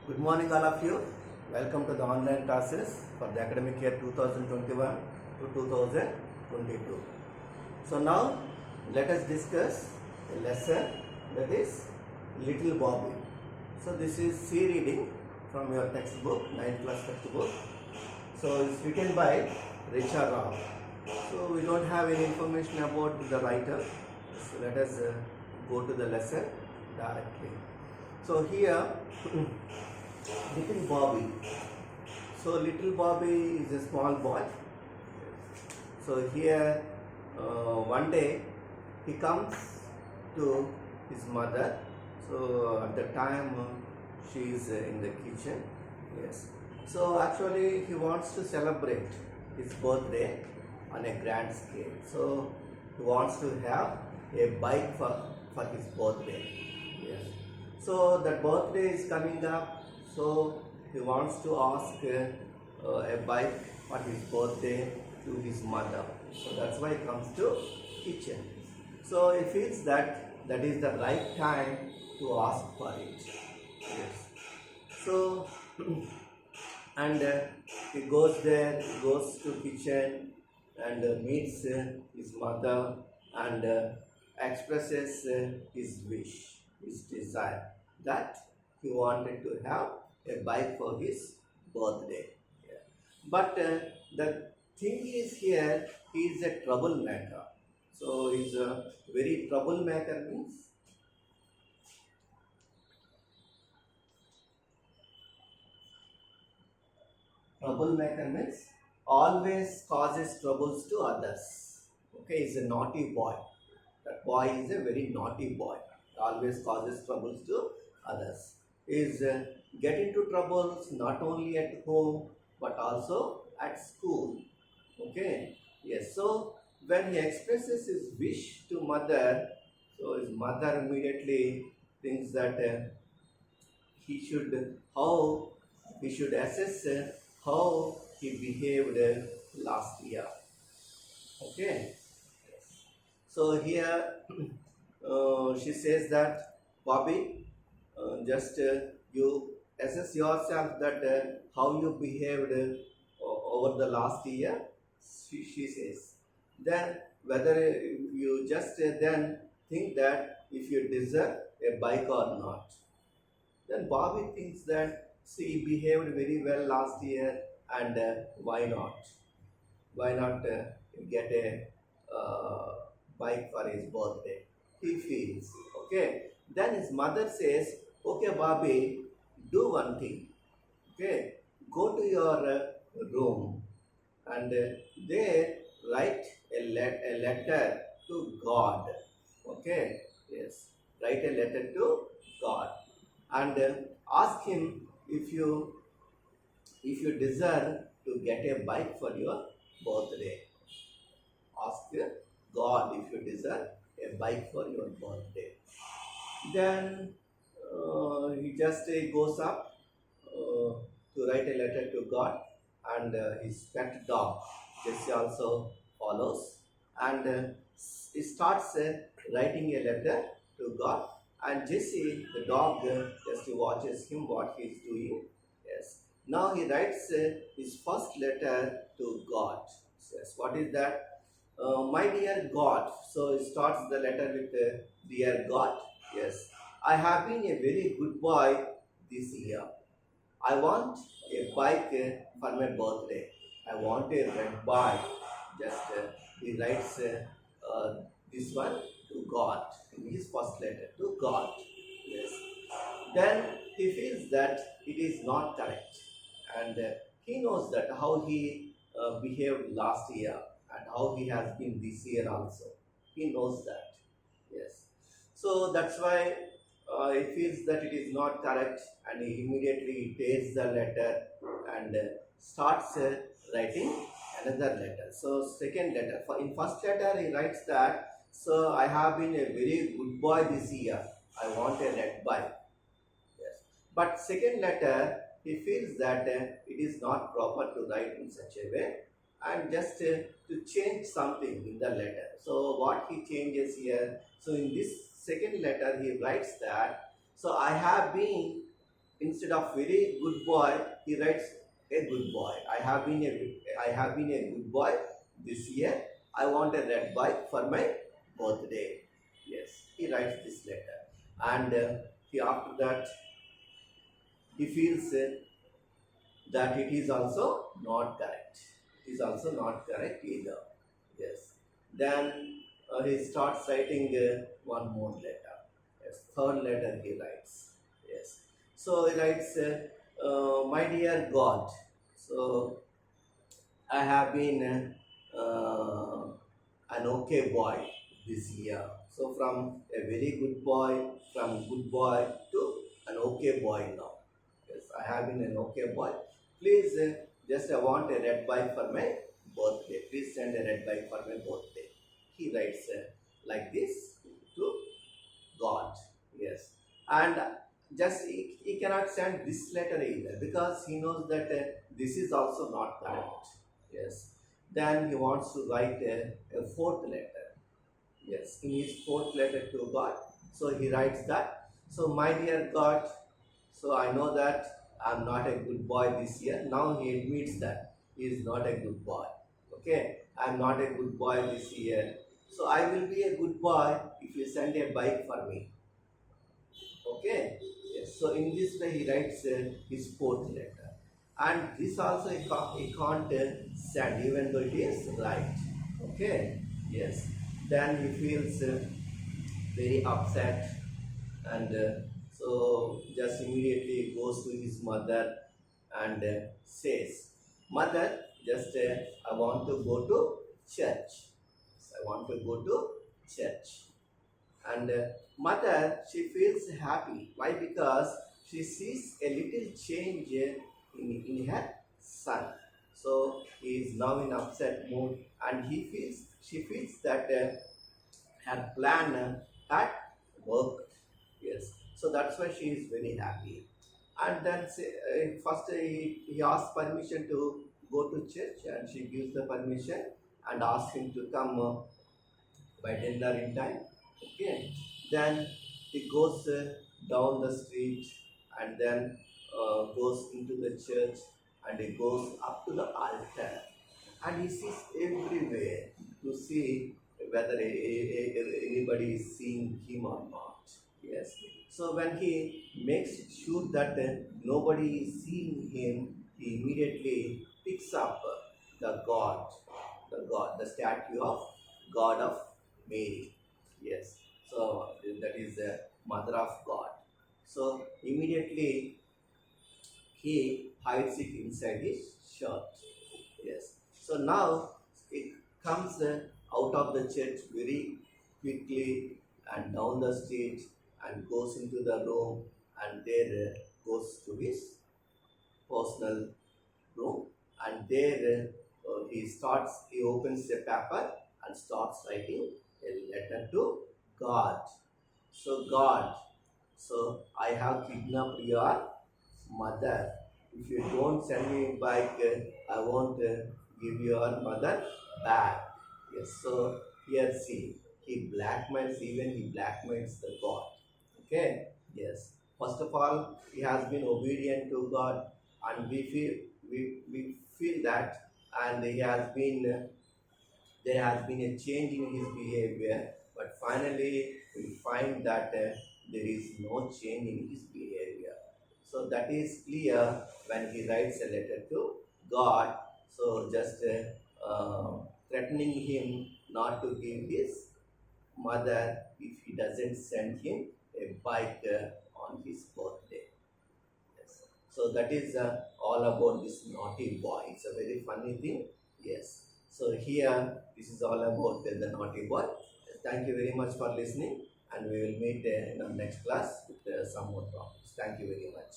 Good morning all of you. Welcome to the online classes for the academic year 2021 to 2022. So now let us discuss a lesson that is Little Bobby. So this is C reading from your textbook, 9th class textbook. So it's written by Richard Rao. So we don't have any information about the writer. So let us go to the lesson directly. So here Little Bobby. So Little Bobby is a small boy. So here one day he comes to his mother. So at the time she is in the kitchen. Yes. So actually he wants to celebrate his birthday on a grand scale. So he wants to have a bike for his birthday. Yes. So the birthday is coming up. So he wants to ask a bike for his birthday to his mother. So that's why he comes to kitchen. So he feels that that is the right time to ask for it. Yes. So and he goes there, goes to kitchen and meets his mother and expresses his wish, his desire that he wanted to have a bike for his birthday. Yeah. But the thing is here, he is a troublemaker. So he is a very troublemaker means always causes troubles to others. Okay, he's a naughty boy. That boy is a very naughty boy. Always causes troubles to others. Is get into troubles not only at home but also at school. Okay. Yes. So when he expresses his wish to mother, so his mother immediately thinks that how he should assess how he behaved last year. Okay. So here she says that Bobby, just you assess yourself that how you behaved over the last year. She says. Then whether you just then think that if you deserve a bike or not. Then Bobby thinks that she behaved very well last year and why not? Why not get a bike for his birthday? He feels. Okay. Then his mother says, okay, Bobby, do one thing. Okay. Go to your room and there write a letter to God. Okay. Yes. Write a letter to God and ask him if you deserve to get a bike for your birthday. Ask God if you deserve a bike for your birthday. Then he just goes up to write a letter to God, and his pet dog Jesse also follows, and he starts writing a letter to God, and Jesse, the dog, just watches him what he is doing. Yes. Now he writes his first letter to God. Yes. What is that? My dear God. So he starts the letter with dear God. Yes. I have been a very good boy this year. I want a bike for my birthday. I want a red bike. Just he writes this one to God in his first letter to God. Yes. Then he feels that it is not correct, and he knows that how he behaved last year and how he has been this year also. He knows that. Yes. So that's why he feels that it is not correct, and he immediately takes the letter and starts writing another letter. So second letter. In first letter he writes that, so I have been a very good boy this year. I want a red bike. Yes. But second letter he feels that it is not proper to write in such a way, and just to change something in the letter. So what he changes here, so in this second letter he writes that, so I have been instead of very good boy, he writes a good boy. I have been a good boy this year. I want a red bike for my birthday. Yes, he writes this letter, and he after that he feels that it is also not correct. It is also not correct either. Yes. Then he starts writing one more letter. Yes, third letter he writes. Yes. So he writes, my dear God. So I have been an okay boy this year. So from a very good boy, from good boy to an okay boy now. Yes, I have been an okay boy. Please, just I want a red bike for my birthday. Please send a red bike for my birthday. He writes like this to God. Yes, and just he cannot send this letter either because he knows that this is also not correct. Yes, then he wants to write a fourth letter. Yes, in his fourth letter to God. So he writes that. So, my dear God, so I know that I'm not a good boy this year. Now he admits that he is not a good boy. Okay, I'm not a good boy this year. So I will be a good boy if you send a bike for me. Okay. Yes. So in this way he writes his fourth letter, and this also he can't send even though it is right. Okay. Yes. Then he feels very upset, and so just immediately goes to his mother and says, "Mother, just I want to go to church. I want to go to church." And mother, she feels happy. Why? Because she sees a little change in her son. So he is now in upset mood, and she feels that her plan had worked. Yes. So that's why she is very happy. And then first he asks permission to go to church, and she gives the permission and asks him to come by dinner in time. Okay. Then he goes down the street, and then goes into the church, and he goes up to the altar, and he sees everywhere to see whether anybody is seeing him or not. Yes. So when he makes sure that nobody is seeing him, he immediately picks up the statue of God of Mary. Yes. So that is the mother of God. So immediately he hides it inside his shirt. Yes. So now it comes out of the church very quickly and down the street and goes into the room, and there goes to his personal room, and there he opens a paper and starts writing a letter to God. So God, so I have kidnapped your mother. If you don't send me back, I won't give your mother back. Yes. So here see, he blackmails the God. Okay. Yes. First of all, he has been obedient to God, and we feel that, and there has been a change in his behavior, but finally we find that there is no change in his behavior. So that is clear when he writes a letter to God. So just threatening him not to give his mother if he doesn't send him a bike on his birthday. Yes. So that is all about this naughty boy. It's a very funny thing. Yes. So here, this is all about the naughty boy. Thank you very much for listening, and we will meet in our next class with some more problems. Thank you very much.